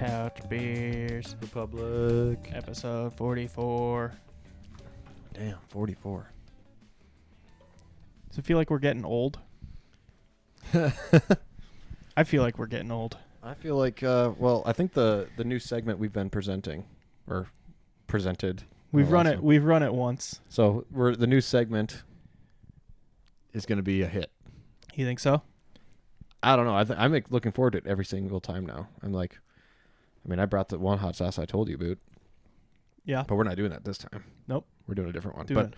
Couch Beers, Republic. episode 44. Damn, 44. Does it feel like we're getting old? I feel like we're getting old. I feel like, I think the new segment we've been presented. We've run it once. So the new segment is going to be a hit. You think so? I don't know. I'm looking forward to it every single time now. I brought the one hot sauce I told you about. Yeah. But we're not doing that this time. Nope. We're doing a different one. Doing But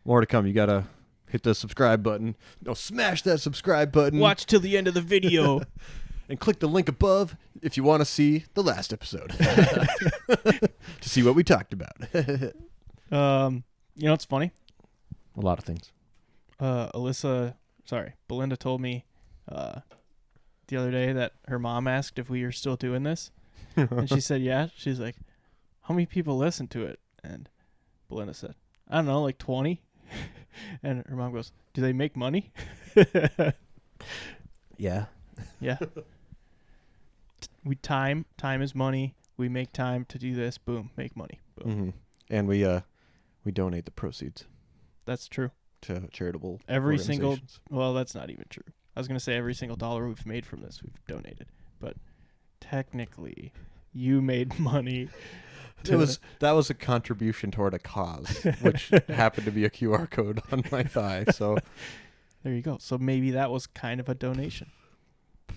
more to come. You got to hit the subscribe button. No, smash that subscribe button. Watch till the end of the video. And click the link above if you want to see the last episode. To see what we talked about. You know what's funny? A lot of things. Belinda told me the other day that her mom asked if we were still doing this. And she said, yeah. She's like, how many people listen to it? And Belinda said, I don't know, like 20. And her mom goes, do they make money? Yeah. Yeah. Time is money. We make time to do this. Boom, make money. Boom. Mm-hmm. And we donate the proceeds That's true. to charitable Every single, organizations. well, that's not even true. I was going to say every single dollar we've made from this, we've donated. But technically, you made money. That was a contribution toward a cause, which happened to be a QR code on my thigh. So There you go. So maybe that was kind of a donation.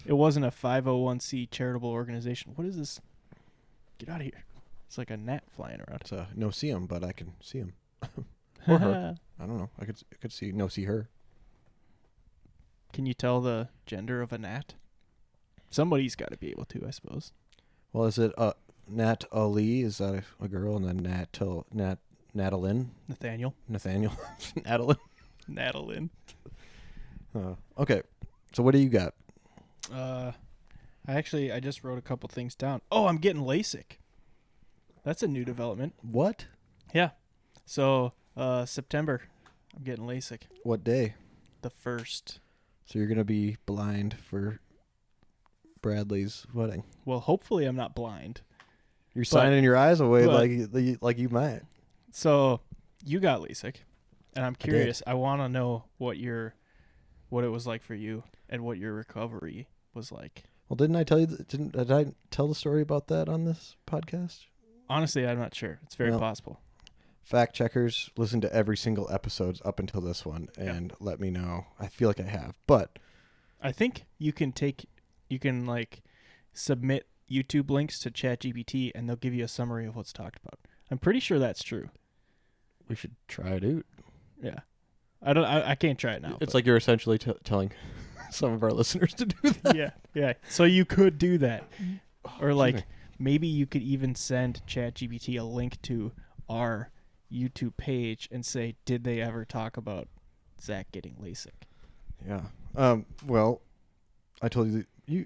It wasn't a 501c charitable organization. What is this? Get out of here. It's like a gnat flying around. it's no see him, but I can see him. Or her. I don't know. I could see her. Can you tell the gender of a gnat? Somebody's got to be able to, I suppose. Well, is it Nat Ali? Is that a girl? And then Natalyn? Nathaniel. Natalyn? Natalyn. Okay. So what do you got? I just wrote a couple things down. Oh, I'm getting LASIK. That's a new development. What? Yeah. So, September, I'm getting LASIK. What day? The 1st. So you're going to be blind for Bradley's wedding. Well, hopefully I'm not blind. You're signing your eyes away like you might. So, you got LASIK, and I'm curious. I want to know what it was like for you and what your recovery was like. Well, didn't I tell you? Did I tell the story about that on this podcast? Honestly, I'm not sure. It's very possible. Fact checkers, listen to every single episode up until this one and let me know. I feel like I have, but I think you can submit YouTube links to ChatGPT and they'll give you a summary of what's talked about. I'm pretty sure that's true. we should try it out. Yeah. I can't try it now. It's like you're essentially telling some of our listeners to do that. Yeah. So you could do that. Or maybe you could even send ChatGPT a link to our YouTube page and say, did they ever talk about Zach getting LASIK? Yeah. Well, I told you.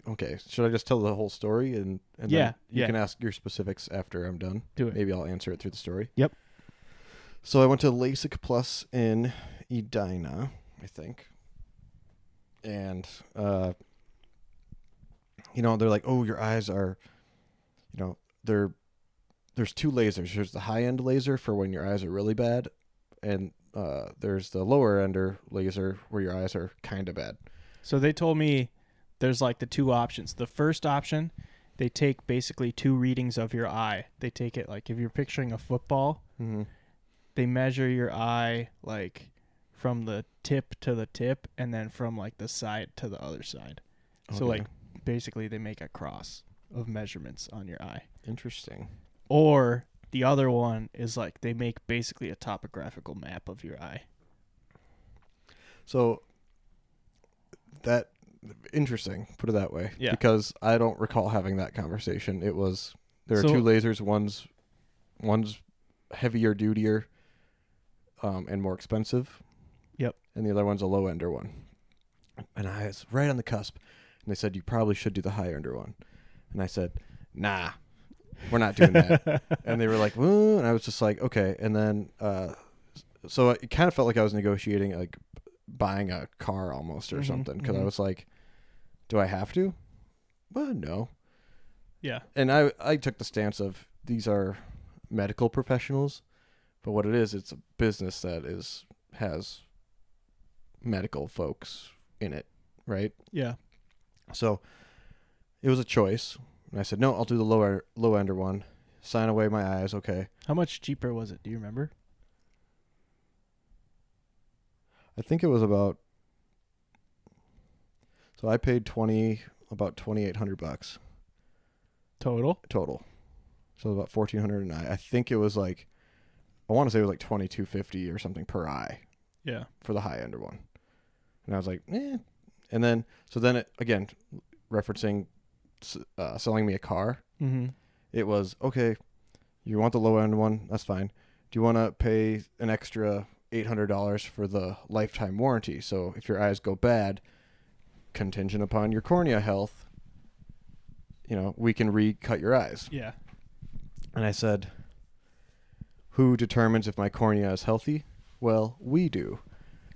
Okay. Should I just tell the whole story and then you can ask your specifics after I'm done? Do it. Maybe I'll answer it through the story. Yep. So I went to LASIK Plus in Edina, I think. And, they're like, oh, your eyes are, there's two lasers. There's the high-end laser for when your eyes are really bad, and there's the lower-end laser where your eyes are kind of bad. So they told me there's the two options. The first option, they take basically two readings of your eye. They take it if you're picturing a football, they measure your eye from the tip to the tip and then from the side to the other side. Okay. So basically they make a cross of measurements on your eye. Interesting. Or the other one is they make basically a topographical map of your eye. So that interesting, put it that way. Yeah. Because I don't recall having that conversation. There are two lasers, one's heavier, dutier, and more expensive. Yep. And the other one's a low-ender one. And I was right on the cusp. And they said, you probably should do the high-ender one. And I said, nah, we're not doing that. And they were like, well, and I was just like, okay. And then, so it kind of felt like I was negotiating, buying a car almost or something. Because I was like, do I have to? Well, no. Yeah. And I took the stance of these are medical professionals, but what it is, it's a business that has medical folks in it, right? Yeah. So it was a choice. And I said, no, I'll do the low ender one. Sign away my eyes. Okay. How much cheaper was it? Do you remember? I think it was about, so I paid about $2,800 Total? total. So about $1,400 an eye. I think it was like, I want to say it was like $2,250 or something per eye. Yeah. For the high ender one. And I was like, eh. And then, so then it, again, referencing selling me a car, Mm-hmm. it was, okay, you want the low end one? That's fine. Do you want to pay an extra $800 for the lifetime warranty? So if your eyes go bad, contingent upon your cornea health, we can recut your eyes. Yeah. And I said, who determines if my cornea is healthy? Well, we do.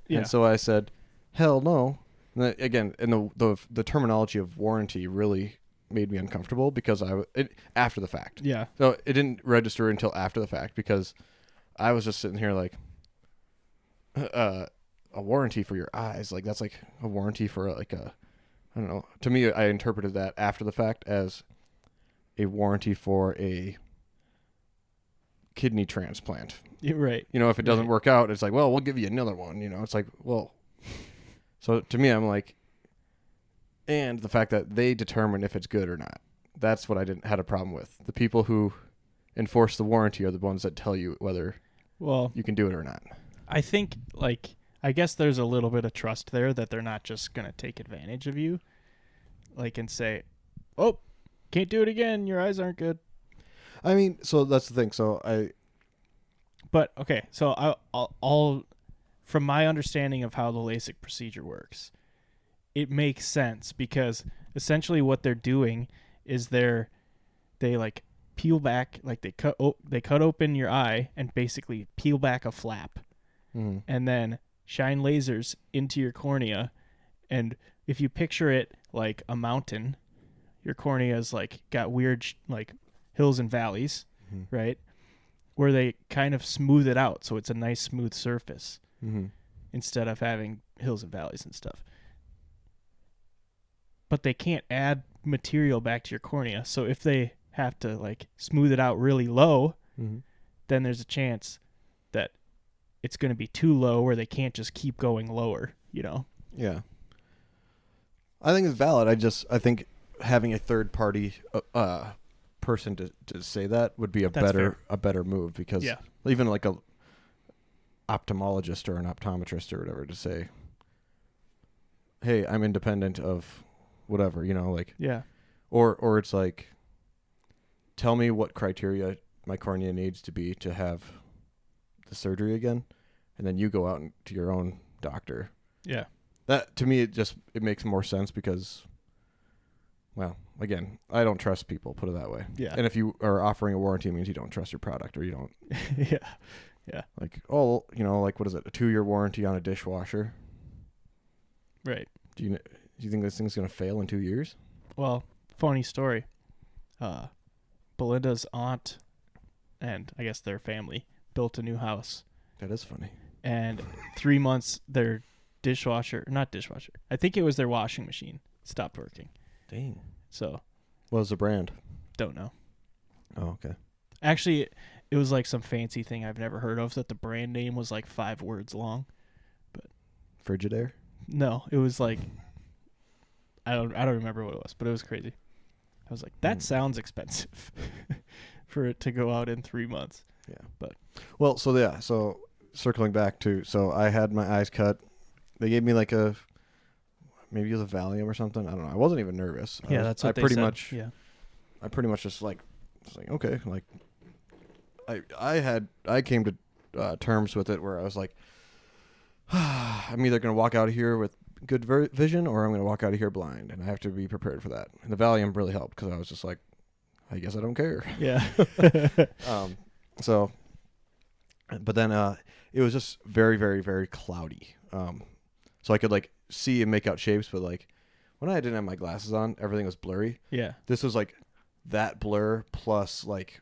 Yeah. And so I said, hell no. And then, again, and the terminology of warranty really made me uncomfortable because after the fact. Yeah. So it didn't register until after the fact because I was just sitting here like, a warranty for your eyes. Like that's like a warranty for like I don't know. To me, I interpreted that after the fact as a warranty for a kidney transplant. You're right. If it doesn't work out, it's like, well, we'll give you another one. It's like, well, so to me, I'm like, and the fact that they determine if it's good or not. That's what I had a problem with. The people who enforce the warranty are the ones that tell you whether you can do it or not. I think, I guess there's a little bit of trust there that they're not just going to take advantage of you, and say, oh, can't do it again. Your eyes aren't good. I mean, so that's the thing. But, okay, so I'll from my understanding of how the LASIK procedure works, it makes sense because essentially what they're doing is they peel back, they cut open your eye and basically peel back a flap. Mm-hmm. And then shine lasers into your cornea. And if you picture it like a mountain, your cornea's got weird hills and valleys, mm-hmm. right? Where they kind of smooth it out so it's a nice smooth surface mm-hmm. instead of having hills and valleys and stuff. But they can't add material back to your cornea. So if they have to smooth it out really low, mm-hmm. then there's a chance that it's going to be too low where they can't just keep going lower, Yeah. I think it's valid. I think having a third party person to say that would be a better move because even like a ophthalmologist or an optometrist or whatever to say, hey, I'm independent of whatever, or it's like, tell me what criteria my cornea needs to be to have the surgery again, and then you go out to your own doctor. Yeah. That, to me, it makes more sense because, well, again, I don't trust people, put it that way. Yeah. And if you are offering a warranty, it means you don't trust your product or you don't. Yeah. Yeah. What is it? A 2-year warranty on a dishwasher. Right. Do you think this thing's going to fail in 2 years? Well, funny story. Belinda's aunt and I guess their family built a new house. That is funny. And 3 months, their not dishwasher, I think it was their washing machine stopped working. Dang. So. What was the brand? Don't know. Oh, okay. Actually, it was some fancy thing I've never heard of that the brand name was 5 words long. But Frigidaire? No, it was I don't remember what it was, but it was crazy. I was like, that sounds expensive for it to go out in 3 months. Yeah. But so circling back to, I had my eyes cut. They gave me maybe it was a Valium or something. I don't know. I wasn't even nervous. That's what they said. I pretty much just okay, I came to terms with it where I was like, I'm either going to walk out of here with good vision or I'm going to walk out of here blind, and I have to be prepared for that. And the Valium really helped because I was just like, I guess I don't care. Yeah. But then it was just very, very, very cloudy. So I could see and make out shapes, but when I didn't have my glasses on, everything was blurry. Yeah. This was that blur plus like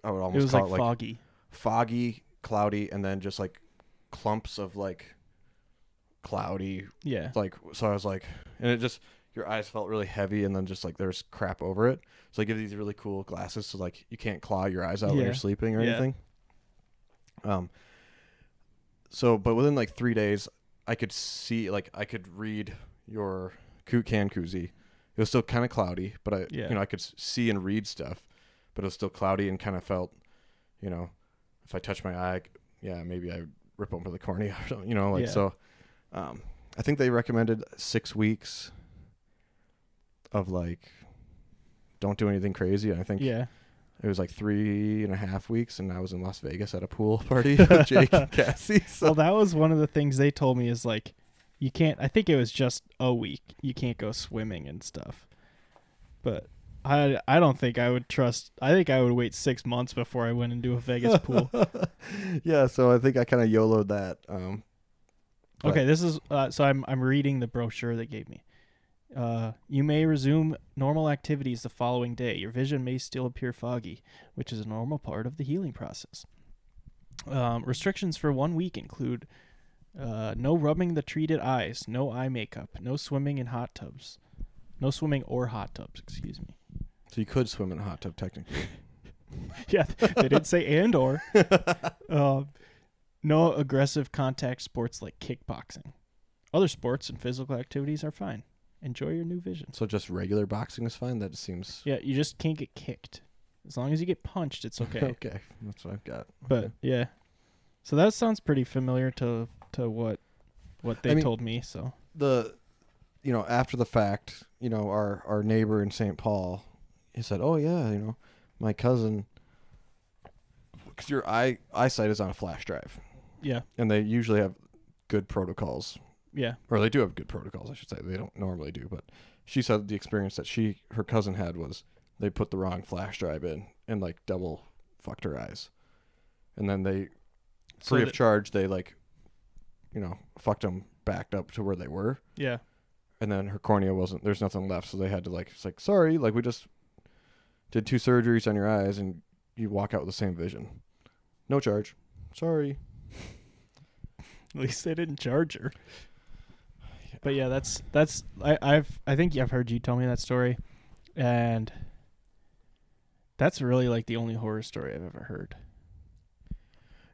I would It almost was call like it like foggy. foggy, cloudy, and then just like clumps of like cloudy. Yeah. Like, so I was like, and it just, your eyes felt really heavy, and then just like there's crap over it. So I give these really cool glasses so like you can't claw your eyes out when Yeah. you're sleeping or Yeah. anything. So, but within like 3 days, I could see, like, I could read your can koozie. It was still kind of cloudy, but I could see and read stuff, but it was still cloudy and kind of felt, if I touched my eye, maybe I would rip open the cornea or something, so. I think they recommended 6 weeks of like, don't do anything crazy. And I think it was like 3.5 weeks, and I was in Las Vegas at a pool party with Jake and Cassie. So. Well, that was one of the things they told me is like, you can't, I think it was just a week. You can't go swimming and stuff. But I don't think I would trust, I think I would wait 6 months before I went into a Vegas pool. Yeah. So I think I kind of YOLO'd that. Okay, this is so I'm reading the brochure they gave me. You may resume normal activities the following day. Your vision may still appear foggy, which is a normal part of the healing process. Restrictions for 1 week include no rubbing the treated eyes, no eye makeup, no swimming in hot tubs. No swimming or hot tubs, excuse me. So you could swim in a hot tub technically. Yeah, they didn't say and or. No aggressive contact sports like kickboxing. Other sports and physical activities are fine. Enjoy your new vision. So just regular boxing is fine? That just seems... Yeah, you just can't get kicked. As long as you get punched, it's okay. Okay, that's what I've got. But, yeah. So that sounds pretty familiar to what they told me, so. After the fact, our neighbor in St. Paul, he said, oh, yeah, my cousin... Because your eyesight is on a flash drive. Yeah. And they usually have good protocols. Yeah. Or they do have good protocols, I should say. They don't normally do. But she said the experience that her cousin had was they put the wrong flash drive in and, like, double fucked her eyes. And then they, free of charge, they, like, fucked them backed up to where they were. Yeah. And then her cornea there's nothing left. So they had to, it's like, sorry, we just did 2 surgeries on your eyes and you walk out with the same vision. No charge. Sorry. At least they didn't charge her. Yeah. But yeah, I think I've heard you tell me that story, and that's really like the only horror story I've ever heard.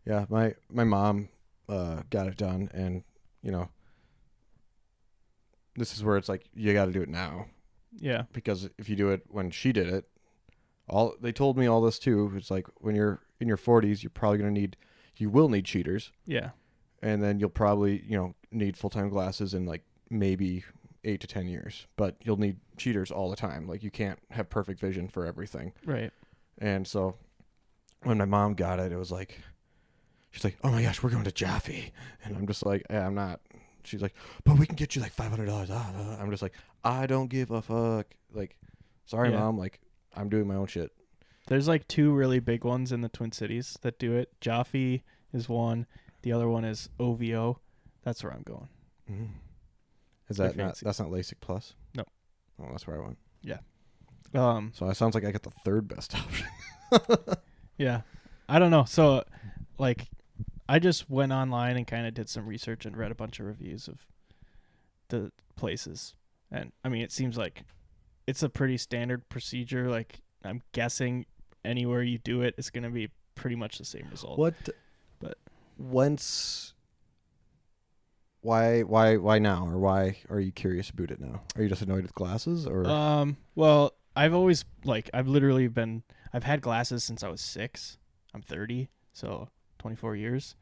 Yeah, my mom got it done, and this is where it's like you got to do it now. Yeah. Because if you do it when she did it, they told me all this too. It's like when you're in your 40s, you're probably you will need cheaters. Yeah. And then you'll probably, need full-time glasses in like maybe 8 to 10 years, but you'll need cheaters all the time. Like you can't have perfect vision for everything. Right. And so when my mom got it, it was like, she's like, oh my gosh, we're going to Jaffe. And I'm just like, yeah, I'm not. She's like, but we can get you like $500. I'm just like, I don't give a fuck. Like, sorry, Mom. Like, I'm doing my own shit. There's like 2 really big ones in the Twin Cities that do it. Jaffe is one. The other one is OVO. That's where I'm going. Mm-hmm. Is that that's not LASIK Plus? No. Oh, that's where I went. Yeah. So it sounds like I get the third best option. Yeah. I don't know. So, like, I just went online and kind of did some research and read a bunch of reviews of the places. And, I mean, it seems like it's a pretty standard procedure. Like, I'm guessing anywhere you do it, it's going to be pretty much the same result. Why now? Or why are you curious about it now? Are you just annoyed with glasses? Or well, I've always, I've had glasses since I was 6. I'm 30, so 24 years.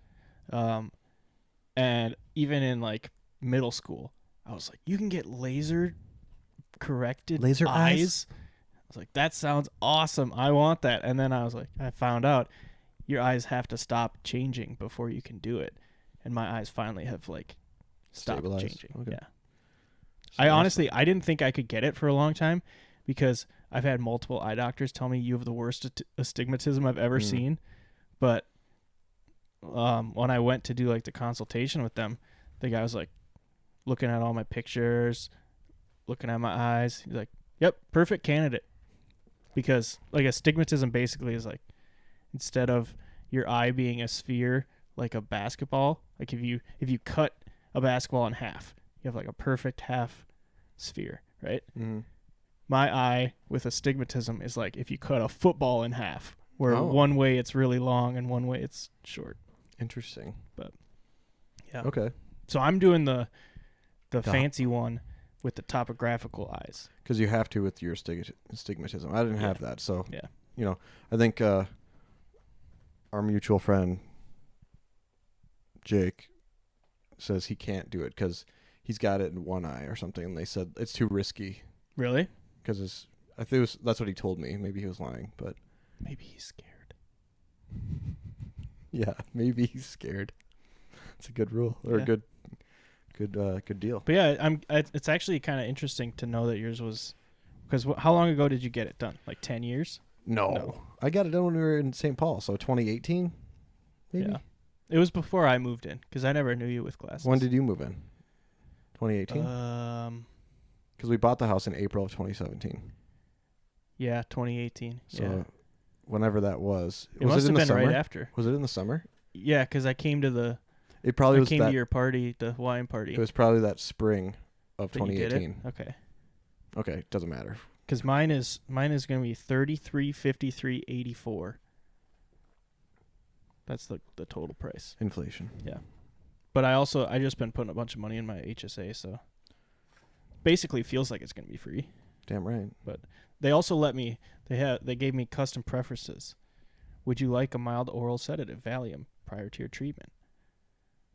And even in, like, middle school, I was like, you can get laser eyes? I was like, that sounds awesome. I want that. And then I found out your eyes have to stop changing before you can do it. And my eyes finally have, like, stopped changing. Okay. Yeah. I didn't think I could get it for a long time because I've had multiple eye doctors tell me you have the worst astigmatism I've ever seen. But when I went to do, like, the consultation with them, the guy was, like, looking at all my pictures, looking at my eyes. He's like, yep, perfect candidate. because like astigmatism basically is like instead of your eye being a sphere like a basketball, like if you cut a basketball in half, you have like a perfect half sphere, right? Mm-hmm. My eye with astigmatism is like if you cut a football in half, where Oh. one way it's really long and one way it's short. Interesting. But yeah. Okay. So I'm doing the fancy one with the topographical eyes. Because you have to with your astigmatism. I didn't have that, so Yeah. I think our mutual friend Jake says he can't do it because he's got it in one eye or something, and they said it's too risky. Really? Because I think that's what he told me. Maybe he was lying, but maybe he's scared. Yeah, maybe he's scared. It's a good rule or a good deal. But yeah, it's actually kind of interesting to know that yours was because how long ago did you get it done? Like 10 years? No. I got it done when we were in St. Paul, so 2018, maybe. Yeah, it was before I moved in because I never knew you with glasses. When did you move in? 2018. Because we bought the house in April of 2017. Yeah, 2018. So whenever that was, it must have been summer? right after. Was it in the summer? Yeah, because I came to the. It probably was came to your party, the Hawaiian party. It was probably that spring of that 2018. You did it? Okay. Okay, doesn't matter. Because mine is going to be 33.53.84. That's the total price. Inflation. Yeah. But I just been putting a bunch of money in my HSA, so basically feels like it's going to be free. Damn right. But they also they gave me custom preferences. Would you like a mild oral sedative, Valium, prior to your treatment?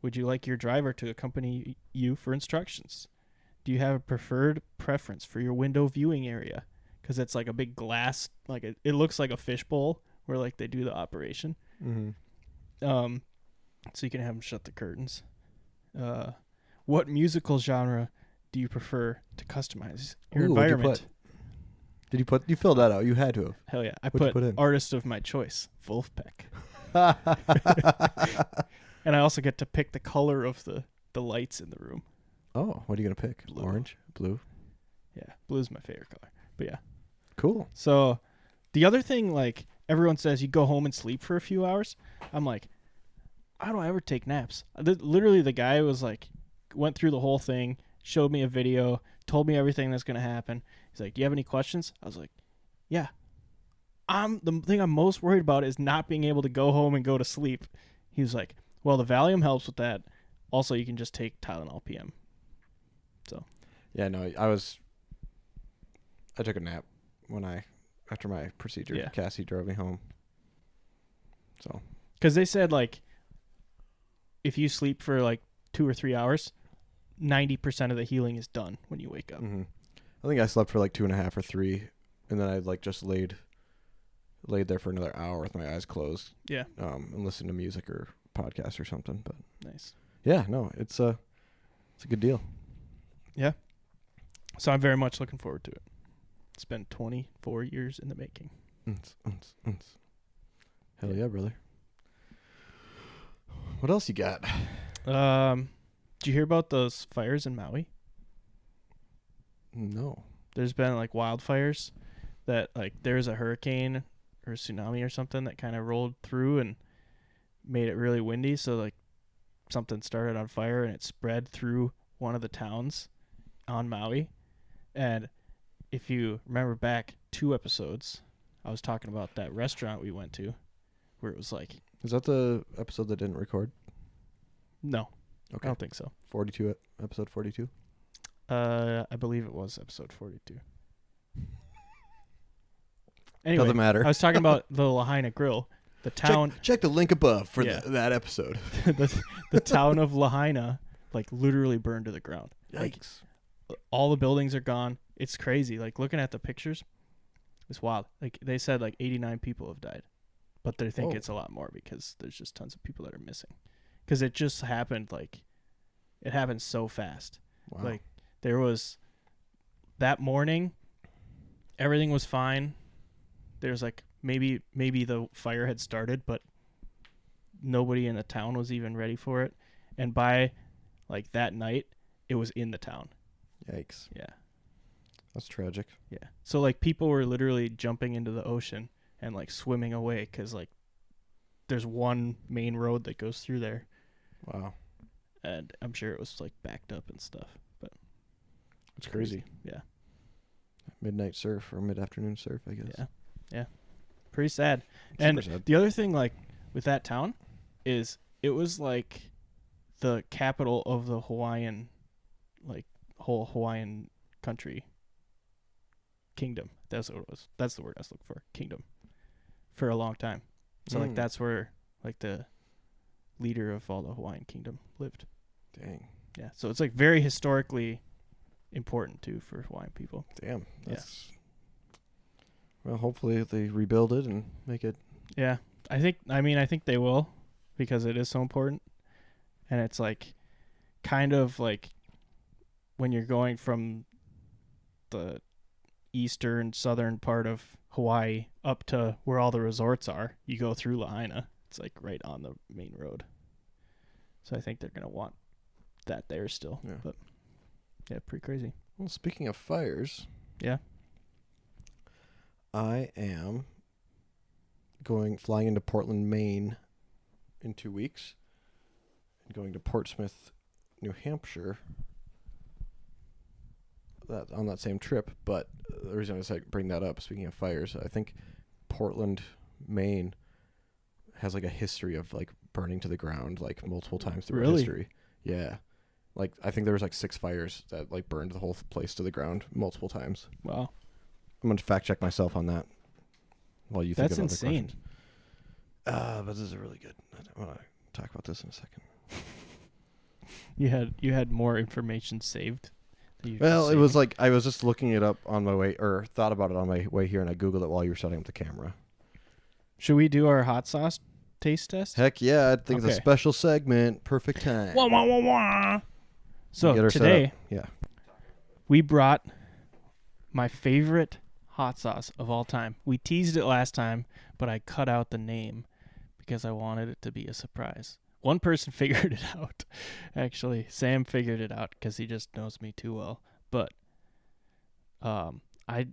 Would you like your driver to accompany you for instructions? Do you have a preferred preference for your window viewing area? Because it's like a big glass, like it looks like a fishbowl where like they do the operation. Mm-hmm. So you can have them shut the curtains. What musical genre do you prefer to customize your environment? You filled that out. You had to have. Hell yeah. I What'd you put put in? artist of my choice, Wolfpack. And I also get to pick the color of the lights in the room. Oh, what are you going to pick? Blue. Orange? Blue? Yeah, blue's my favorite color. But yeah. Cool. So the other thing, like everyone says you go home and sleep for a few hours. I'm like, I don't ever take naps. Literally the guy was like, went through the whole thing, showed me a video, told me everything that's going to happen. He's like, do you have any questions? I was like, yeah. The thing I'm most worried about is not being able to go home and go to sleep. He was like, well, the Valium helps with that. Also, you can just take Tylenol PM. So. Yeah, no, I took a nap after my procedure. Yeah. Cassie drove me home. So. Because they said, like, if you sleep for, like, 2 or 3 hours, 90% of the healing is done when you wake up. Mm-hmm. I think I slept for, like, 2.5 or 3, and then I, like, just laid there for another hour with my eyes closed. Yeah. And listened to music or podcast or something. But nice. Yeah, no, it's a good deal. Yeah. So I'm very much looking forward to it. It's been 24 years in the making. Hell yeah, brother. What else you got? Did you hear about those fires in Maui? No. There's been like wildfires that like there's a hurricane or a tsunami or something that kind of rolled through and made it really windy. So like something started on fire and it spread through one of the towns on Maui. And if you remember back 2 episodes, I was talking about that restaurant we went to where it was like... Is that the episode that didn't record? No. Okay. I don't think so. Episode 42? I believe it was episode 42. Anyway, doesn't matter. I was talking about the Lahaina Grill. The town... Check the link above for that episode. the town of Lahaina, like, literally burned to the ground. Yikes. Like, all the buildings are gone. It's crazy. Like, looking at the pictures, it's wild. Like, they said, like, 89 people have died. But they think it's a lot more because there's just tons of people that are missing. Because it just happened, like, it happened so fast. Wow. Like, there was, that morning, everything was fine. There's, like, maybe the fire had started, but nobody in the town was even ready for it. And by, like, that night, it was in the town. Yikes. Yeah. That's tragic. Yeah. So like people were literally jumping into the ocean and like swimming away because like there's one main road that goes through there, Wow. and I'm sure it was like backed up and stuff. But It's crazy. Yeah. Midnight surf or mid-afternoon surf, I guess. Yeah. Yeah. Pretty sad. Super And sad. the other thing, like with that town, is it was like the capital of the Hawaiian, like whole Hawaiian country. Kingdom. That's what it was. That's the word I was looking for. Kingdom. For a long time. So like that's where like the leader of all the Hawaiian kingdom lived. Dang. Yeah. So it's like very historically important too for Hawaiian people. Damn. That's Well, hopefully they rebuild it and make it. Yeah. I think they will, because it is so important. And it's like kind of like when you're going from the eastern southern part of Hawaii up to where all the resorts are, you go through Lahaina. It's like right on the main road. So I think they're going to want that there still. Yeah. But yeah, pretty crazy. Well, speaking of fires. Yeah. I am flying into Portland, Maine in 2 weeks. And going to Portsmouth, New Hampshire on that same trip. But the reason I bring that up, speaking of fires, I think Portland, Maine has like a history of like burning to the ground like multiple times throughout history. Yeah. Like I think there was like 6 fires that like burned the whole place to the ground multiple times. Wow. I'm going to fact check myself on that while you think of other That's insane. questions. But this is really good. I want to talk about this in a second. You had more information saved. Well, it was like I was just looking it up on my way, or thought about it on my way here, and I Googled it while you were setting up the camera. Should we do our hot sauce taste test? Heck yeah, I think it's a Okay. special segment. Perfect time. Wah, wah, wah, wah. So Get her set today up. Yeah. we brought my favorite hot sauce of all time. We teased it last time, but I cut out the name because I wanted it to be a surprise. One person figured it out. Actually, Sam figured it out because he just knows me too well. But I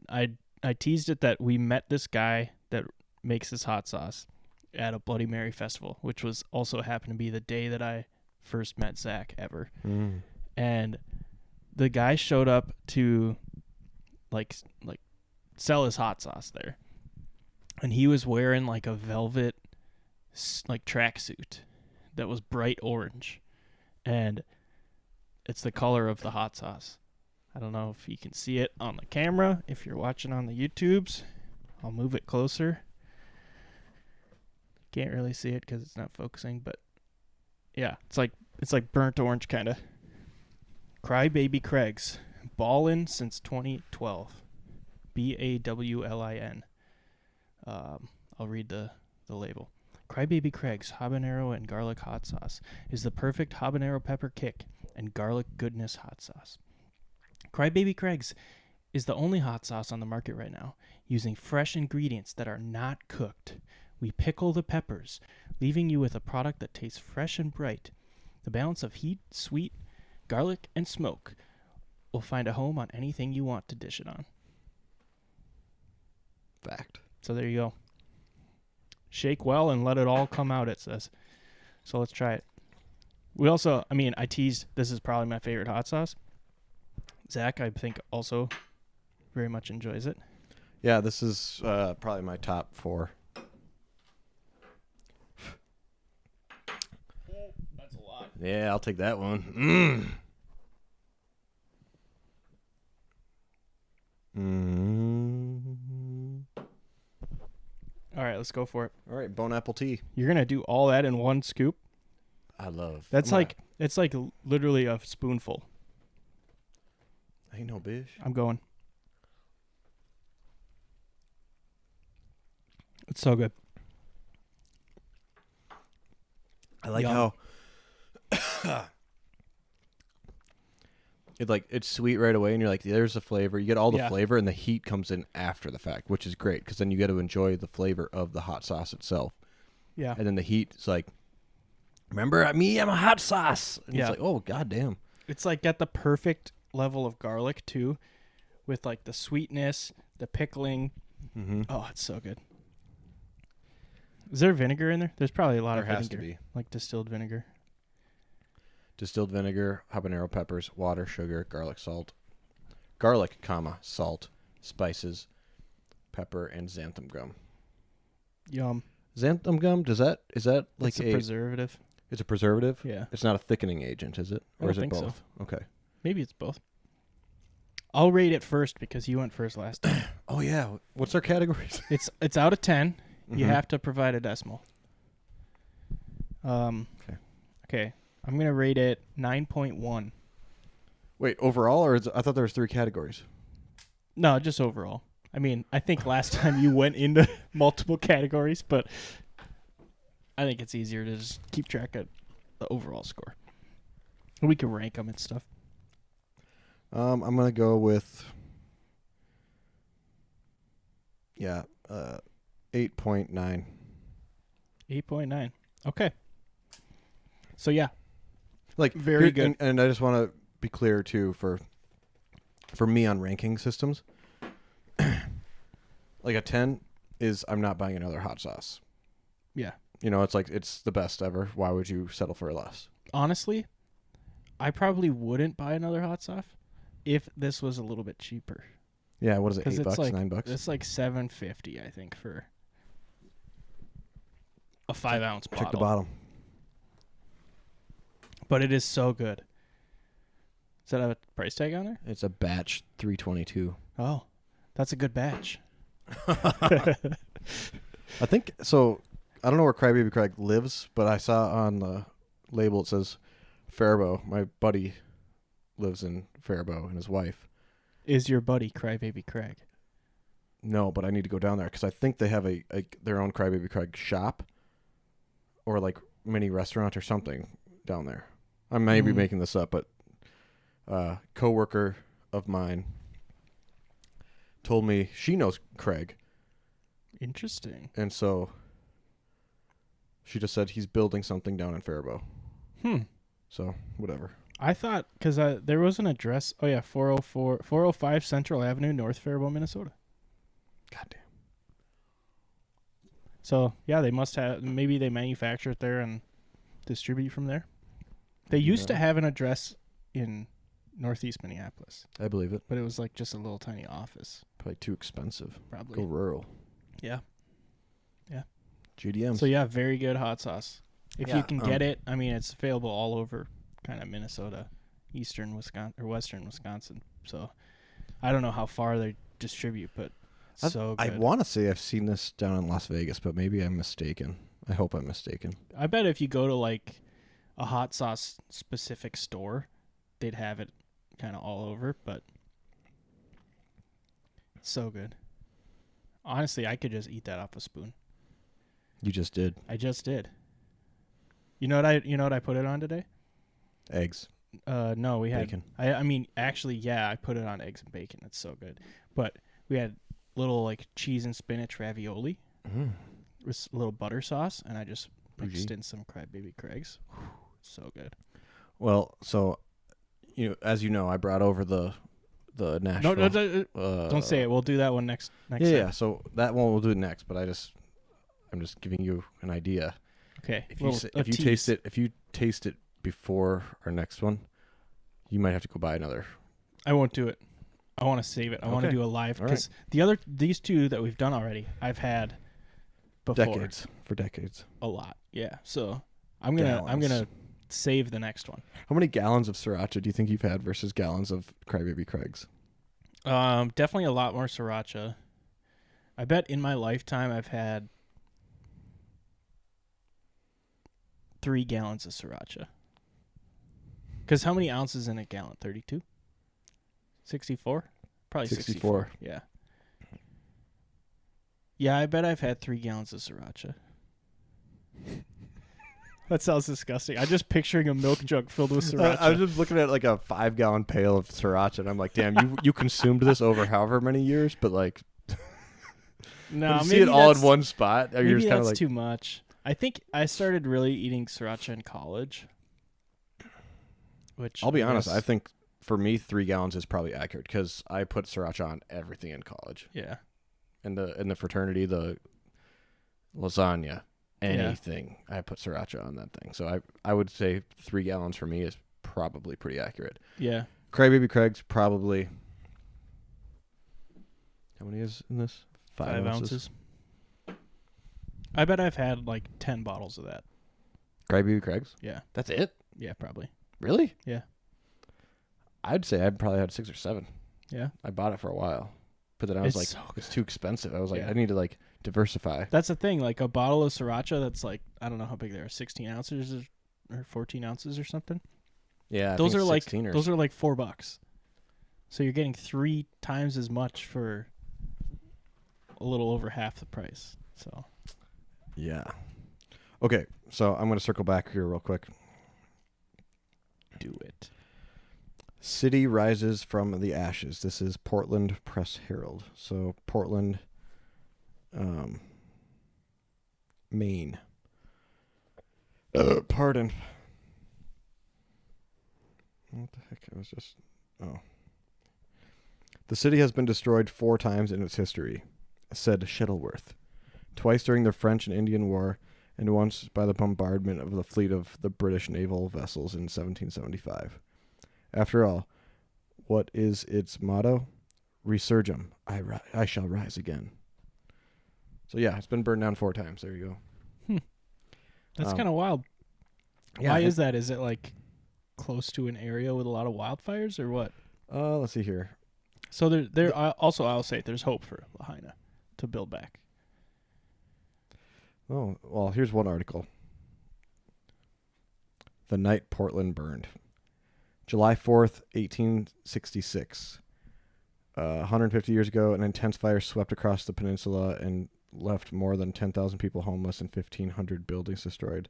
teased it that we met this guy that makes this hot sauce at a Bloody Mary festival, which was also happened to be the day that I first met Zach ever. Mm. And the guy showed up to like sell his hot sauce there, and he was wearing like a velvet like tracksuit that was bright orange, and it's the color of the hot sauce. I don't know if you can see it on the camera. If you're watching on the YouTubes, I'll move it closer. Can't really see it because it's not focusing, but yeah, it's like burnt orange kind of. Crybaby Craig's, ballin' since 2012. BAWLIN. I'll read the label. Crybaby Craig's habanero and garlic hot sauce is the perfect habanero pepper kick and garlic goodness hot sauce. Crybaby Craig's is the only hot sauce on the market right now using fresh ingredients that are not cooked. We pickle the peppers, leaving you with a product that tastes fresh and bright. The balance of heat, sweet, garlic, and smoke will find a home on anything you want to dish it on. Fact. So there you go. Shake well and let it all come out, it says. So let's try it. We also, I teased this is probably my favorite hot sauce. Zach, I think, also very much enjoys it. Yeah, this is probably my top 4. That's a lot. Yeah, I'll take that one. All right, let's go for it. All right, bone apple tea. You're going to do all that in one scoop? I love. It's like literally a spoonful. Ain't no bitch. I'm going. It's so good. I like Yum. how it's sweet right away, and you're like, there's the flavor. You get all the flavor, and the heat comes in after the fact, which is great because then you get to enjoy the flavor of the hot sauce itself. Yeah. And then the heat is like, remember me? I'm a hot sauce. And Yeah. it's like, oh goddamn. It's like got the perfect level of garlic too, with like the sweetness, the pickling. Mm-hmm. Oh, it's so good. Is there vinegar in there? There's probably a lot There of has vinegar, to be. like distilled vinegar. Distilled vinegar, habanero peppers, water, sugar, garlic, salt. Garlic, salt, spices, pepper, and xanthan gum. Yum. Xanthan gum, is that like It's a preservative. It's a preservative? Yeah. It's not a thickening agent, is it? I Or don't is it think so. both? Okay. Maybe it's both. I'll rate it first because you went first last time. Oh yeah. What's our categories? It's out of 10. You Mhm. have to provide a decimal. Okay. I'm going to rate it 9.1. Wait, overall, or I thought there was 3 categories. No, just overall. I mean, I think last time you went into multiple categories, but I think it's easier to just keep track of the overall score. We can rank them and stuff. I'm gonna go with 8.9. 8.9. Okay. So yeah, Like Very here- good. And I just want to be clear too for me on ranking systems. Like a 10 is I'm not buying another hot sauce. yeah. You know, it's like it's the best ever. Why would you settle for less? Honestly, I probably wouldn't buy another hot sauce if this was a little bit cheaper. Yeah, what is it? 'Cause $8, it's like- $9? It's like $7.50, I think, for a 5-ounce bottle. Check the bottom. But it is so good. Does that have a price tag on there? It's a batch 322. Oh, that's a good batch. I think so. I don't know where Crybaby Craig lives, but I saw on the label it says Faribault. My buddy lives in Faribault, and his wife. Is your buddy Crybaby Craig? No, but I need to go down there because I think they have a their own Crybaby Craig shop, or like mini restaurant or something down there. I may be making this up, but coworker of mine told me she knows Craig, Interesting. and so she just said he's building something down in Faribault. So whatever. I thought, because there was an address. Oh, yeah, 405 Central Avenue, North Faribault, Minnesota. Goddamn. So, yeah, they must have, maybe they manufacture it there and distribute from there. They used to have an address in Northeast Minneapolis, I believe it. but it was like just a little tiny office, Probably too expensive. probably. Go rural. Yeah. GDM. So, yeah, very good hot sauce. If Yeah, you can get it, I mean, it's available all over kind of Minnesota, eastern Wisconsin, or western Wisconsin. So, I don't know how far they distribute, but so I good. want to say I've seen this down in Las Vegas, but maybe I'm mistaken. I hope I'm mistaken. I bet if you go to like a hot sauce specific store, they'd have it kind of all over, but it's so good. Honestly, I could just eat that off a spoon. You just did. I just did. You know what I put it on today? Eggs. No, we had Bacon. I mean actually, yeah, I put it on eggs and bacon. It's so good. But we had little like cheese and spinach ravioli with a little butter sauce, and I just mixed Bougie. in some Crybaby Craigs. So good. Well, so as you know, I brought over the Nashville. No, don't say it. We'll do that one next Yeah, time. yeah. So that one we'll do next, but I'm just giving you an idea. Okay. If you taste it before our next one, you might have to go buy another. I won't do it. I want to save it. I want to Okay. do a live All because these two that we've done already, I've had before For decades. a lot. Yeah. So I'm gonna save the next one. How many gallons of Sriracha do you think you've had versus gallons of Crybaby Craig's? Definitely a lot more Sriracha. I bet in my lifetime I've had 3 gallons of Sriracha. Because how many ounces in a gallon? 32? 64? Probably 64. Yeah. Yeah, I bet I've had 3 gallons of Sriracha. That sounds disgusting. I'm just picturing a milk jug filled with Sriracha. I was just looking at like a 5-gallon pail of Sriracha, and I'm like, damn, you consumed this over however many years, but like, no, you see it all in one spot. Or you're Maybe just kind that's of like, too much. I think I started really eating Sriracha in college. Which I'll be honest, I think for me, 3 gallons is probably accurate because I put Sriracha on everything in college. Yeah. In the fraternity, the lasagna, anything, I put Sriracha on that thing. So I would say 3 gallons for me is probably pretty accurate. Yeah. Crybaby Craig's probably, how many is in this? 5 ounces. I bet I've had like 10 bottles of that. Crybaby Craig's? Yeah. That's it? Yeah, probably. Really? Yeah. I'd say I'd probably had 6 or 7. Yeah. I bought it for a while. But then I was it's too expensive. I was like, I need to like diversify. That's the thing. Like a bottle of Sriracha that's like, I don't know how big they are, 16 ounces or 14 ounces or something. Yeah, those are like $4. So you're getting 3 times as much for a little over half the price. So yeah. Okay, so I'm going to circle back here real quick. Do it. City rises from the ashes. This is Portland Press Herald. So Portland, Maine. Pardon. What the heck? I was just... Oh. The city has been destroyed 4 times in its history, said Shuttleworth. Twice during the French and Indian War, and once by the bombardment of the fleet of the British naval vessels in 1775. After all, what is its motto? Resurgam, I shall rise again. So yeah, it's been burned down 4 times. There you go. That's kind of wild. Yeah, why is that? Is it like close to an area with a lot of wildfires or what? Let's see here. So there also, I'll say there's hope for Lahaina to build back. Oh, well, here's one article. The night Portland burned. July 4th, 1866. 150 years ago, an intense fire swept across the peninsula and left more than 10,000 people homeless and 1,500 buildings destroyed.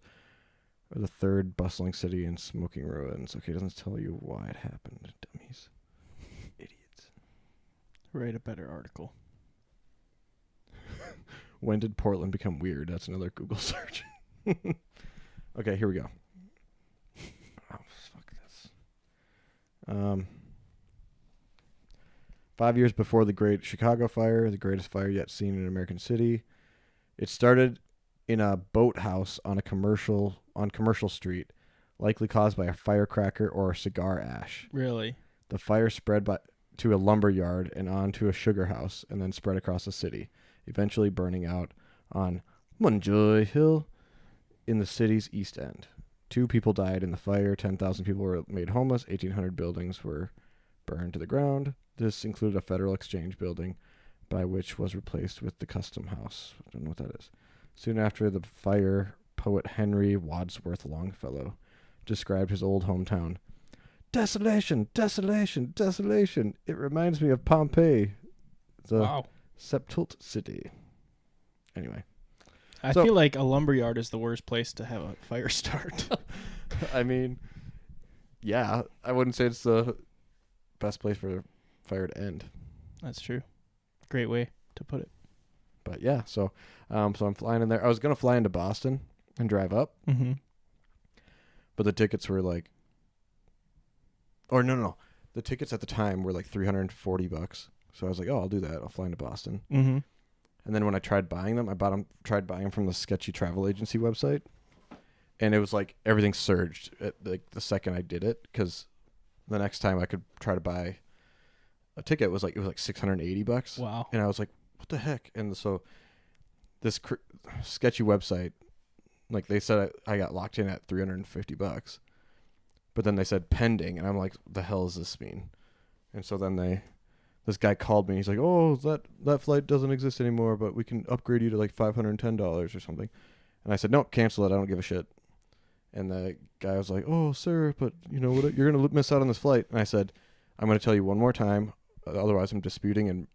The third bustling city in smoking ruins. Okay, it doesn't tell you why it happened, dummies. Idiots. Write a better article. When did Portland become weird? That's another Google search. Okay, here we go. Oh, fuck this. 5 years before the Great Chicago Fire, the greatest fire yet seen in an American city. It started in a boathouse on Commercial Street, likely caused by a firecracker or cigar ash. Really? The fire spread to a lumber yard and on to a sugar house, and then spread across the city, eventually burning out on Munjoy Hill in the city's east end. 2 people died in the fire, 10,000 people were made homeless, 1,800 buildings were burned to the ground. This included a Federal Exchange building, by which was replaced with the Custom House. I don't know what that is. Soon after the fire, poet Henry Wadsworth Longfellow described his old hometown. Desolation, desolation, desolation. It reminds me of Pompeii, the sepulchre city. Anyway. I feel like a lumberyard is the worst place to have a fire start. I mean, yeah, I wouldn't say it's the best place for a fire to end. That's true. Great way to put it. But yeah, so I'm flying in there. I was going to fly into Boston and drive up. Mm-hmm. But the tickets were like, or no. The tickets at the time were like $340. So I was like, oh, I'll do that. I'll fly into Boston. Mm-hmm. And then when I tried buying them, tried buying them from the sketchy travel agency website. And it was like everything surged at the second I did it, because the next time I could try to buy a ticket, it was like $680. Wow. And I was like, what the heck? And so this sketchy website, like they said I got locked in at $350. But then they said pending, and I'm like, the hell does this mean? And so then this guy called me. He's like, oh, that flight doesn't exist anymore, but we can upgrade you to like $510 or something. And I said, no, cancel it. I don't give a shit. And the guy was like, oh, sir, but you know what? You're going to miss out on this flight. And I said, I'm going to tell you one more time. Otherwise, I'm disputing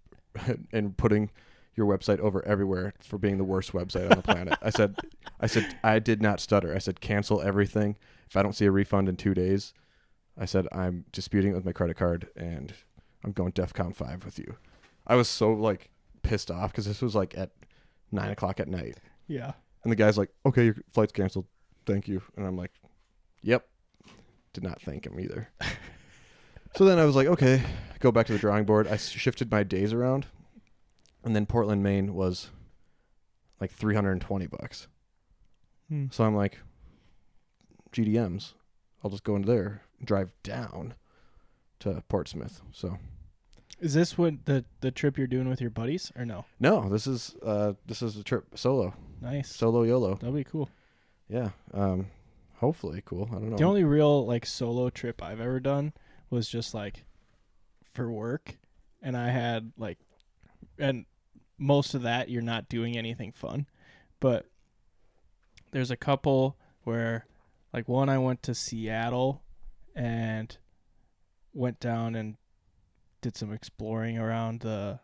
and putting your website over everywhere for being the worst website on the planet. I said, I did not stutter. I said, cancel everything. If I don't see a refund in 2 days, I said, I'm disputing it with my credit card and I'm going DEFCON 5 with you. I was so like pissed off because this was like at 9:00 at night. Yeah. And the guy's like, okay, your flight's canceled. Thank you. And I'm like, yep. Did not thank him either. So then I was like, okay, go back to the drawing board. I shifted my days around, and then Portland, Maine was like $320. So I'm like, GDMs. I'll just go into there, drive down to Portsmouth. So Is this what the trip you're doing with your buddies or no? no, this is a trip solo. Nice. Solo YOLO. That'll be cool. Yeah. Hopefully cool. I don't know. The only real like solo trip I've ever done was just like for work, and I had like, and most of that you're not doing anything fun, but there's a couple where like one I went to Seattle and went down and did some exploring around the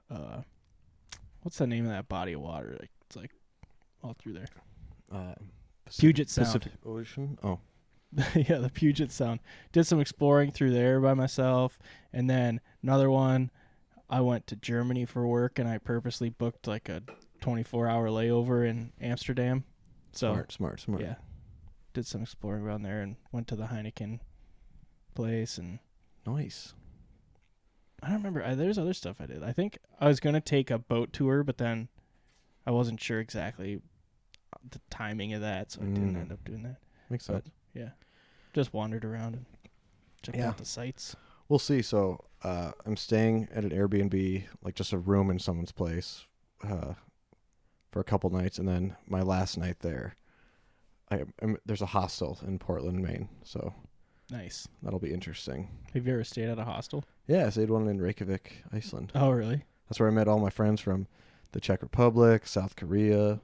what's the name of that body of water? Like it's like all through there. Puget Sound. Pacific Ocean. Oh. Yeah, the Puget Sound. Did some exploring through there by myself, and then another one, I went to Germany for work, and I purposely booked like a 24-hour layover in Amsterdam. So Smart. yeah, did some exploring around there and went to the Heineken place, and Nice. I don't remember. There's other stuff I did. I think I was gonna take a boat tour, but then I wasn't sure exactly the timing of that, so I didn't end up doing that. Makes sense. Yeah, just wandered around and checked out the sights. We'll see. So I'm staying at an Airbnb, like just a room in someone's place, for a couple nights, and then my last night there, there's a hostel in Portland, Maine. So Nice. that'll be interesting. Have you ever stayed at a hostel? Yeah, I stayed one in Reykjavik, Iceland. Oh, really? That's where I met all my friends from the Czech Republic, South Korea,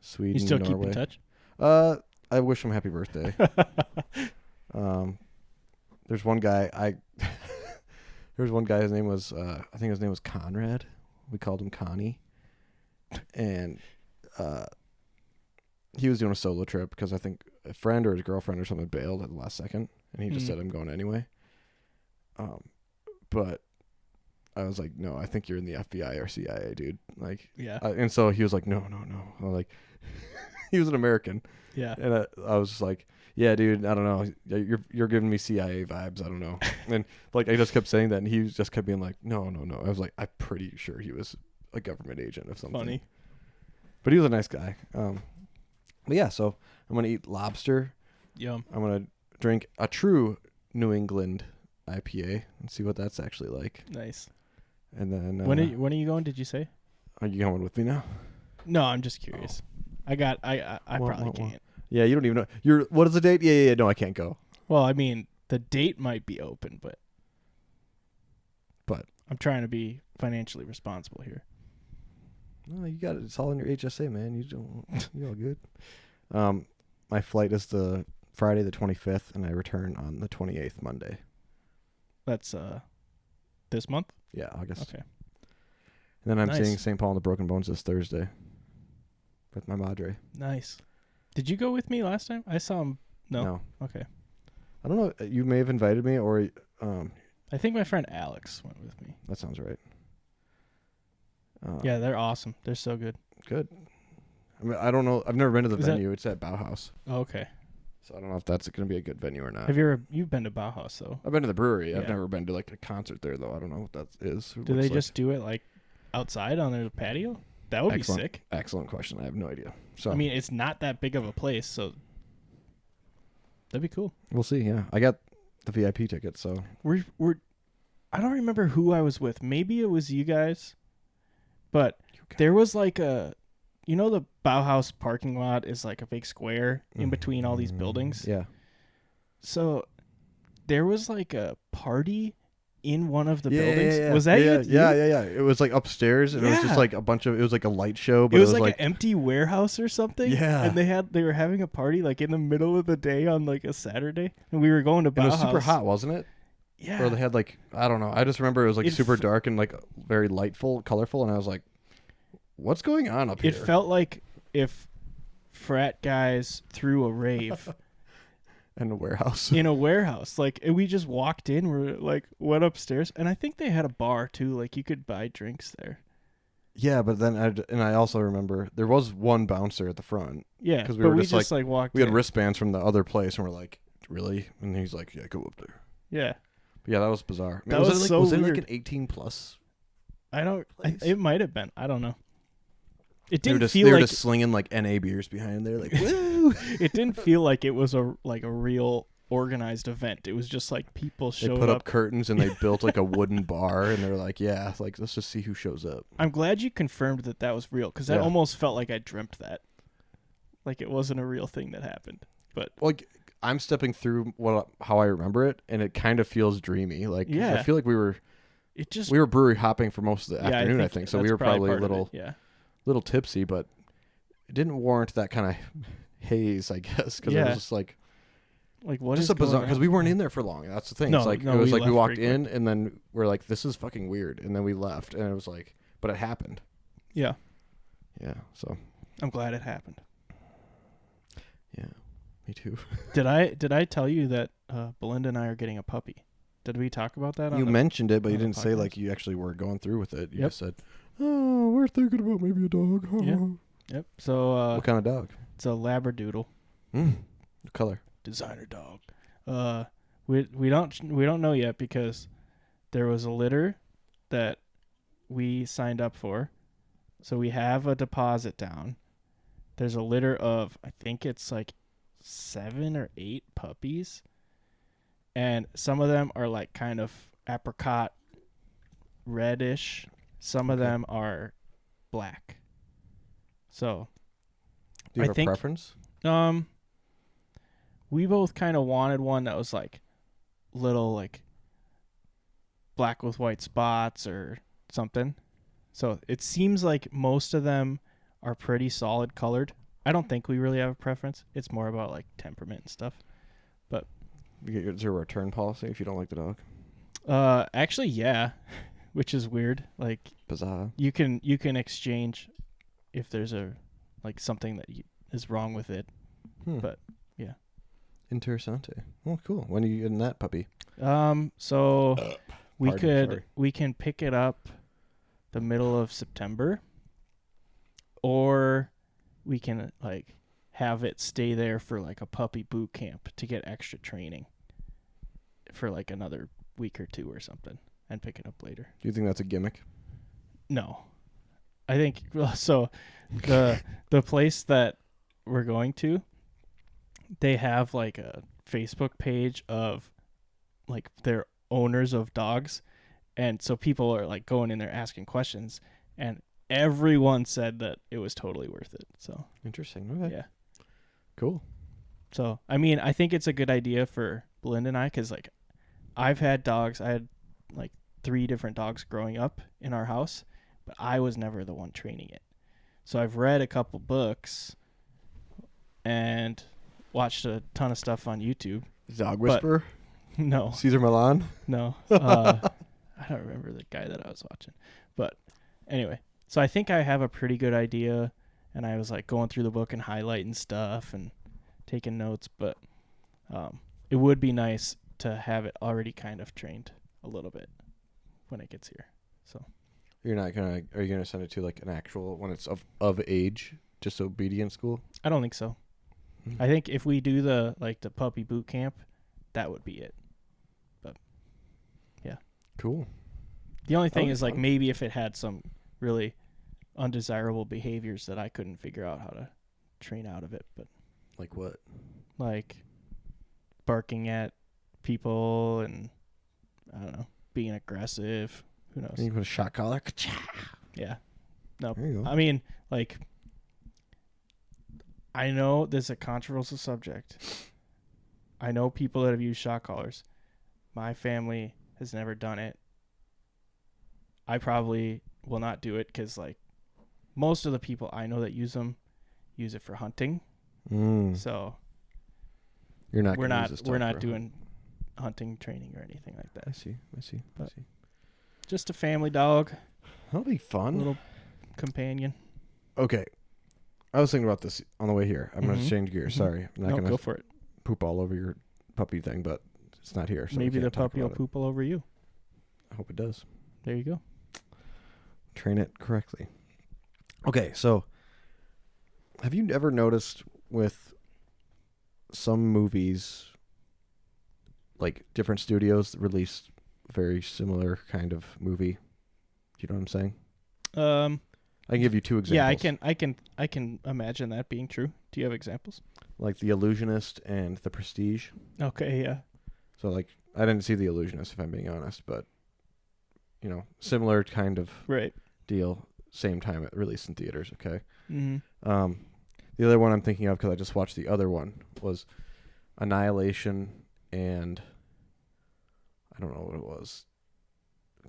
Sweden, You still Norway. keep in touch? I wish him happy birthday. There's one guy his name was I think his name was Conrad. We called him Connie. And he was doing a solo trip because I think a friend or his girlfriend or something bailed at the last second, and he just said, I'm going anyway. But I was like, no, I think you're in the FBI or CIA, dude. Like, Yeah. And so he was like, no. I'm like, he was an American. Yeah. And I was just like, yeah, dude, I don't know. You're giving me CIA vibes. I don't know. And like, I just kept saying that, and he just kept being like, no. I was like, I'm pretty sure he was a government agent of something. Funny. But he was a nice guy. But yeah, so I'm going to eat lobster. Yum. I'm going to drink a true New England IPA and see what that's actually like. Nice. And then When are you going, did you say? Are you going with me now? No, I'm just curious. I probably can't. Yeah, you don't even know. What is the date? Yeah. No, I can't go. Well, I mean, the date might be open, but I'm trying to be financially responsible here. No, you got it. It's all in your HSA, man. You're all good. My flight is the Friday the 25th, and I return on the 28th, Monday. That's this month? Yeah, August. Okay. And then I'm Nice. seeing St. Paul and the Broken Bones this Thursday with my madre. Nice. Did you go with me last time? I saw him. No. Okay. I don't know. You may have invited me, or I think my friend Alex went with me. that sounds right. Yeah, they're awesome. They're so good. Good. I mean, I don't know. I've never been to the Is venue. It's at Bauhaus. Oh, okay. So I don't know if that's going to be a good venue or not. You've been to Bauhaus though? I've been to the brewery. I've Yeah. never been to like a concert there though. I don't know what that is. Do they just do it like outside on their patio? That would be sick. Excellent question. I have no idea. So I mean, it's not that big of a place, so that'd be cool. we'll see. Yeah, I got the VIP ticket. So We're I don't remember who I was with. Maybe it was you guys, but there was like the Bauhaus parking lot is like a big square in between all these buildings. Yeah. So there was like a party in one of the buildings. Yeah. Was that you? Yeah. It was like upstairs, and it was just like it was like a light show, but It was like an empty warehouse or something. Yeah. And they were having a party like in the middle of the day on like a Saturday, and we were going to Bauhaus. it was super hot, wasn't it? Yeah. Or they had like, I don't know. I just remember it was like super dark and like very lightful, colorful, and I was like, what's going on up here? It felt like if frat guys threw a rave in a warehouse. in a warehouse. Like, and we just walked in, we're like, went upstairs, and I think they had a bar too. Like, you could buy drinks there. Yeah, but then I also remember there was one bouncer at the front. Yeah, because we just walked. We had in. wristbands from the other place, and we're like, really? And he's like, yeah, go up there. Yeah, Yeah, that was bizarre. That was so was it weird. like an 18 plus? I don't. Place? It might have been. I don't know. It They were didn't just, feel they were like just slinging like NA beers behind there, like woo. it didn't feel like it was a real organized event. It was just like people They showed put up. up curtains and they built like a wooden bar, and they're like, yeah, like let's just see who shows up. I'm glad you confirmed that was real, because that almost felt like I dreamt that. Like it wasn't a real thing that happened. But like I'm stepping through how I remember it, and it kind of feels dreamy. Like I feel like we were brewery hopping for most of the afternoon. I think so. We were probably a little tipsy, but it didn't warrant that kind of haze, I guess, because it was just like what just is a bizarre, because we weren't on? in there for long. That's the thing. No, it's like no, it was we like we left walked pretty in and then we're like, this is fucking weird, and then we left, and it was like, but it happened. Yeah. Yeah. So I'm glad it happened. Yeah, me too. Did I tell you that Belinda and I are getting a puppy? Did we talk about that? You mentioned it, but you didn't say like you actually were going through with it. You just said, "Oh, we're thinking about maybe a dog." Yep. So what kind of dog? It's a Labradoodle. What color? Designer dog. We don't know yet, because there was a litter that we signed up for. So we have a deposit down. There's a litter of, I think it's like 7 or 8 puppies. And some of them are like kind of apricot reddish. Some of them are black. So do you have a preference? We both kind of wanted one that was like little like black with white spots or something. So it seems like most of them are pretty solid colored. I don't think we really have a preference. It's more about like temperament and stuff. But you get your return policy if you don't like the dog? Actually, yeah, which is weird. Like bizarre. You can exchange if there's something that is wrong with it. But yeah. Interessante. Oh, cool. When are you getting that puppy? So we can pick it up the middle of September, or we can like have it stay there for like a puppy boot camp to get extra training for like another week or 2 or something, and pick it up later. Do you think that's a gimmick? No. I think so. The place that we're going to, they have like a Facebook page of like their owners of dogs, and so people are like going in there asking questions, and everyone said that it was totally worth it. So interesting. Okay. Yeah. Cool. So I mean, I think it's a good idea for Belinda and I, because like I've had dogs. I had like 3 different dogs growing up in our house, but I was never the one training it. So I've read a couple books and watched a ton of stuff on YouTube. Dog Whisperer? No. Caesar Milan? No. I don't remember the guy that I was watching. But anyway, so I think I have a pretty good idea, and I was like going through the book and highlighting stuff and taking notes, but it would be nice to have it already kind of trained a little bit when it gets here. So are you gonna send it to like an actual, when it's of age, just obedience school? I don't think so. I think if we do the puppy boot camp, that would be it. But yeah. Cool. The only thing is like maybe if it had some really undesirable behaviors that I couldn't figure out how to train out of it. But like what? Like barking at people and I don't know, being aggressive. Who knows? You put a shot collar. Yeah. No. There you go. I mean, like, I know this is a controversial subject. I know people that have used shock collars. My family has never done it. I probably will not do it because, like, most of the people I know that use them use it for hunting. So we're not doing hunting training or anything like that. I see. Just a family dog. That'll be fun. A little companion. Okay. I was thinking about this on the way here. I'm going to change gears. Sorry. I'm not going to go for it. Poop all over your puppy thing, but it's not here. So maybe the puppy will poop all over you. I hope it does. There you go. Train it correctly. Okay, so have you ever noticed with some movies, like different studios release very similar kind of movie. Do you know what I'm saying? I can give you two examples. Yeah, I can imagine that being true. Do you have examples? Like The Illusionist and The Prestige. Okay, yeah. So like I didn't see The Illusionist if I'm being honest, but similar kind of Right. deal, same time it released in theaters, okay? Mm-hmm. The other one I'm thinking of, because I just watched the other one, was Annihilation and I don't know what it was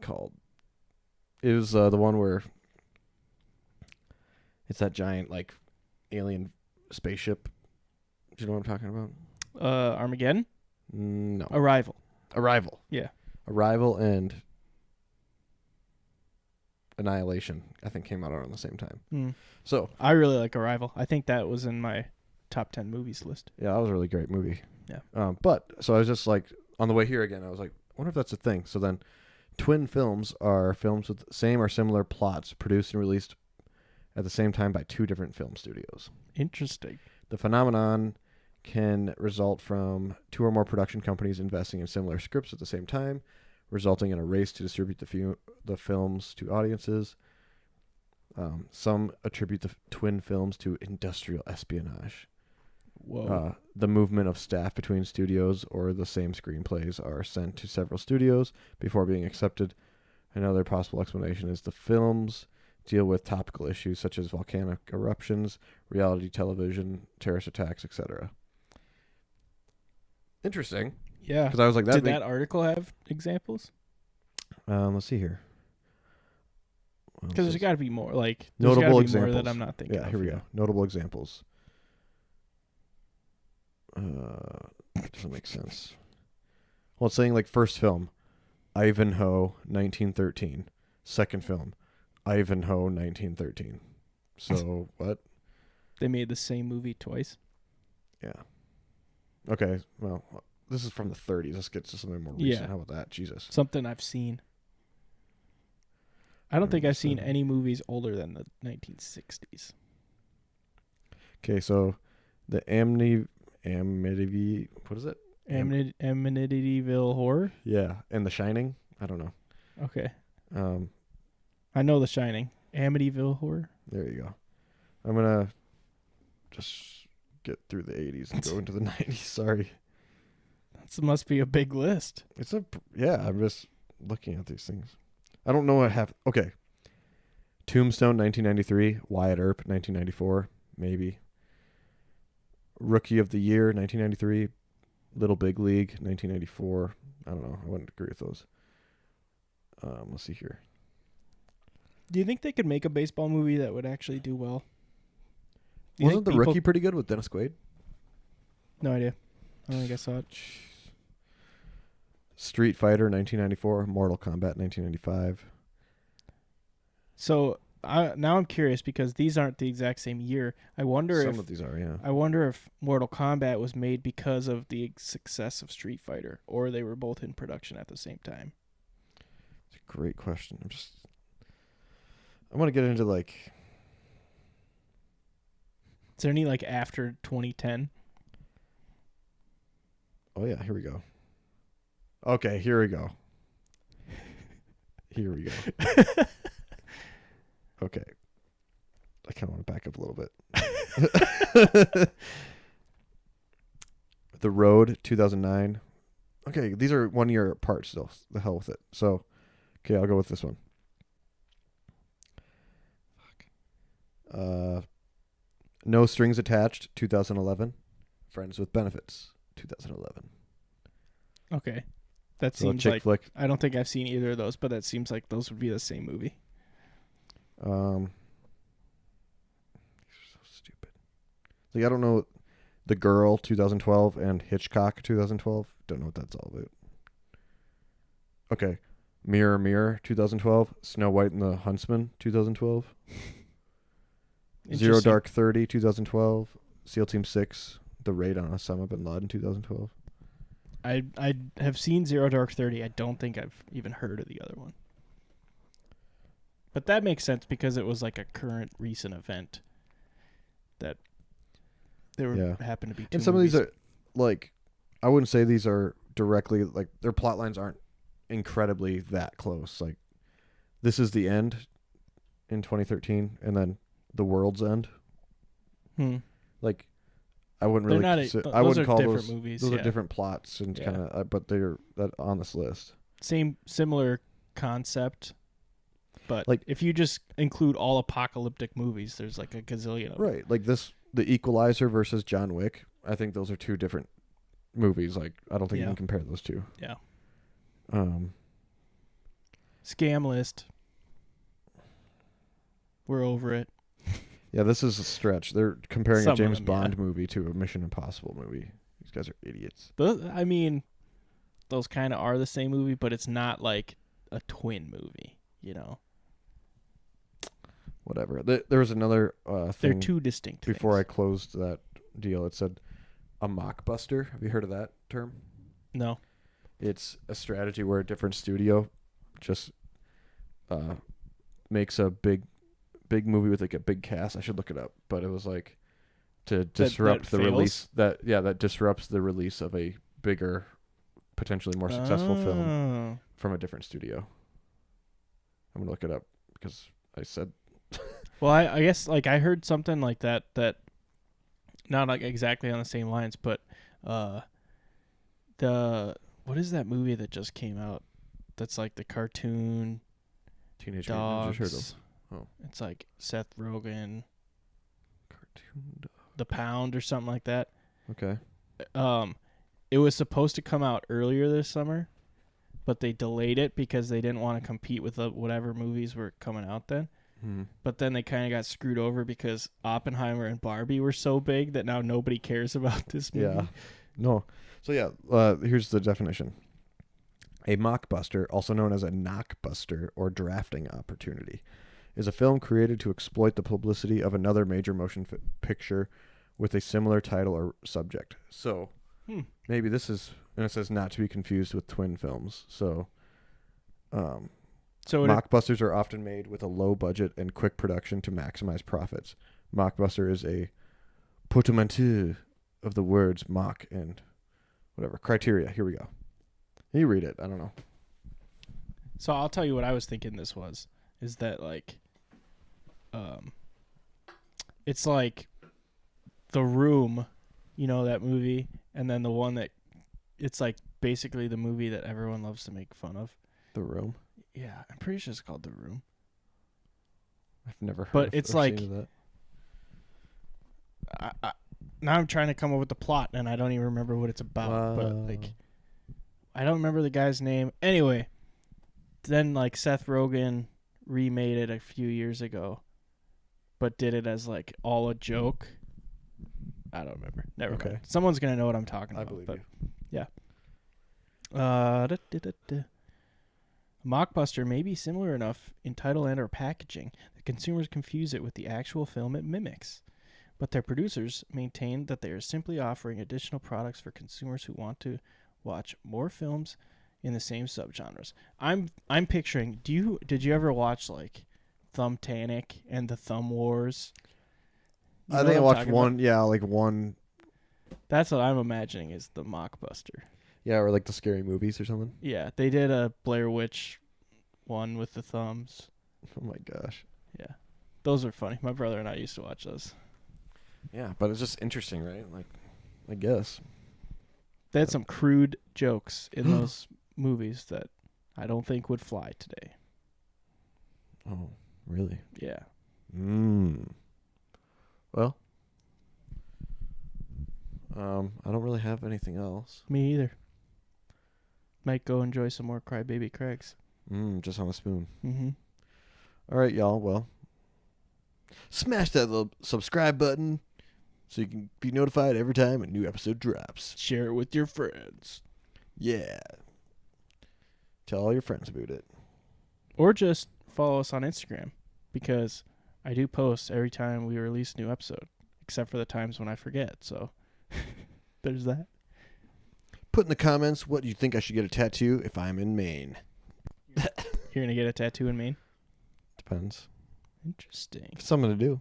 called. It was the one where it's that giant, like, alien spaceship. Do you know what I'm talking about? Armageddon? No. Arrival. Yeah. Arrival and Annihilation, I think, came out around the same time. Mm. So I really like Arrival. I think that was in my top 10 movies list. yeah, that was a really great movie. Yeah. But so I was just like, on the way here again, I was like, I wonder if that's a thing. So then, twin films are films with same or similar plots produced and released at the same time by two different film studios. Interesting. The phenomenon can result from two or more production companies investing in similar scripts at the same time, resulting in a race to distribute the films to audiences. Some attribute the twin films to industrial espionage. Whoa. The movement of staff between studios or the same screenplays are sent to several studios before being accepted. Another possible explanation is the films deal with topical issues such as volcanic eruptions, reality television, terrorist attacks, etc. Interesting. Yeah. Because I was like, did that article have examples? Let's see here. Because there's got to be more. Like, notable examples. More that I'm not thinking. Yeah, here we go. Notable examples. Doesn't make sense. Well, it's saying like first film, Ivanhoe, 1913. Second film, Ivanhoe, 1913. So what? They made the same movie twice. Yeah. Okay. Well, this is from the 30s. Let's get to something more recent. Yeah. How about that? Jesus. Something I've seen. I don't think I've seen any movies older than the 1960s. Okay, so the Amityville, what is it? Amityville Horror? Yeah, and The Shining? I don't know. Okay. I know The Shining. Amityville Horror? There you go. I'm going to just get through the 80s and go into the 90s. Sorry. That must be a big list. I'm just looking at these things. I don't know what happened. Okay. Tombstone, 1993. Wyatt Earp, 1994. Maybe. Rookie of the Year, 1993. Little Big League, 1994. I don't know. I wouldn't agree with those. Let's see here. Do you think they could make a baseball movie that would actually do well? Wasn't The Rookie pretty good with Dennis Quaid? No idea. I don't think I saw it. Street Fighter, 1994. Mortal Kombat, 1995. So now I'm curious because these aren't the exact same year. I wonder Some of these are, yeah. I wonder if Mortal Kombat was made because of the success of Street Fighter, or they were both in production at the same time. It's a great question. I want to get into like. Is there any like after 2010? Oh yeah, here we go. Okay, here we go. Okay. I kind of want to back up a little bit. The Road, 2009. Okay, these are 1 year apart still. The hell with it. So, okay, I'll go with this one. No Strings Attached, 2011. Friends with Benefits, 2011. Okay. That So seems chick like flick. I don't think I've seen either of those, but that seems like those would be the same movie. So stupid. Like I don't know. The Girl, 2012, and Hitchcock, 2012. Don't know what that's all about. Okay. Mirror, Mirror, 2012. Snow White and the Huntsman, 2012. Zero Dark 30, 2012. SEAL Team 6, The Raid on Osama bin Laden, 2012. I have seen Zero Dark 30. I don't think I've even heard of the other one. But that makes sense because it was like a current recent event that there happened to be two And some movies. of these are, like, I wouldn't say these are directly, like, their plot lines aren't incredibly that close. Like, this is the end in 2013, and then the world's end. Like, I wouldn't really. I wouldn't call those movies. Those are different plots and kind of, but they're on this list. Similar concept, but like if you just include all apocalyptic movies, there's like a gazillion of them. Right, like The Equalizer versus John Wick. I think those are two different movies. Like, I don't think you can compare those two. Yeah. Scam List. We're over it. Yeah, this is a stretch. They're comparing a James Bond movie to a Mission Impossible movie. These guys are idiots. Those kind of are the same movie, but it's not like a twin movie, you know? Whatever. There was another thing. They're two distinct before things. I closed that deal, it said a mockbuster. Have you heard of that term? No. It's a strategy where a different studio just makes a big movie with like a big cast. I should look it up, but it was like to disrupt the release that disrupts the release of a bigger, potentially more successful film from a different studio. I'm gonna look it up because I said. Well, I guess like I heard something like that not like exactly on the same lines, but what is that movie that just came out? That's like the cartoon Teenage dogs. Mutant Ninja Turtles. Oh, it's like Seth Rogen. Cartoon dog. The Pound or something like that. Okay. It was supposed to come out earlier this summer, but they delayed it because they didn't want to compete with whatever movies were coming out then. But then they kind of got screwed over because Oppenheimer and Barbie were so big that now nobody cares about this movie. Yeah. No. So yeah, here's the definition. A mockbuster, also known as a knockbuster or drafting opportunity, is a film created to exploit the publicity of another major motion picture with a similar title or subject. So maybe this is, and it says not to be confused with twin films. So mockbusters are often made with a low budget and quick production to maximize profits. Mockbuster is a portmanteau of the words mock and whatever. Criteria. Here we go. You read it. I don't know. So I'll tell you what I was thinking this is that like, it's like The Room, you know, that movie, and then the one that it's like basically the movie that everyone loves to make fun of. The Room? Yeah, I'm pretty sure it's called The Room. I've never heard but of it's or like seen of that. Now I'm trying to come up with the plot and I don't even remember what it's about. But like, I don't remember the guy's name. Anyway, then like Seth Rogen remade it a few years ago, but did it as like all a joke. I don't remember. Never mind. Someone's gonna know what I'm talking about. I believe you. Yeah. Mockbuster may be similar enough in title and or packaging that consumers confuse it with the actual film it mimics. But their producers maintain that they are simply offering additional products for consumers who want to watch more films in the same subgenres. I'm picturing. Did you ever watch like Thumbtanic and the Thumb Wars? I think I watched one. About? Yeah, like one. That's what I'm imagining is the Mockbuster. Yeah, or like the scary movies or something. Yeah, they did a Blair Witch one with the thumbs. Oh my gosh. Yeah, those are funny. My brother and I used to watch those. Yeah, but it's just interesting, right? Like, I guess. They had some crude jokes in those movies that I don't think would fly today. Oh, really? Yeah. Well, I don't really have anything else. Me either. Might go enjoy some more Crybaby Craigs. Just on a spoon. Mm-hmm. All right, y'all. Well, smash that little subscribe button so you can be notified every time a new episode drops. Share it with your friends. Yeah. Tell all your friends about it. Or just follow us on Instagram, because I do post every time we release a new episode, except for the times when I forget. So there's that. Put in the comments what you think I should get a tattoo if I'm in Maine. You're going to get a tattoo in Maine? Depends. Interesting. Something to do.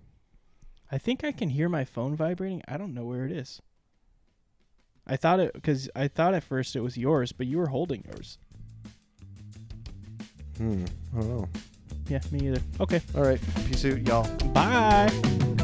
I think I can hear my phone vibrating. I don't know where it is. I thought at first it was yours, but you were holding yours. I don't know. Yeah, me either. Okay. All right. Peace out, y'all. Bye.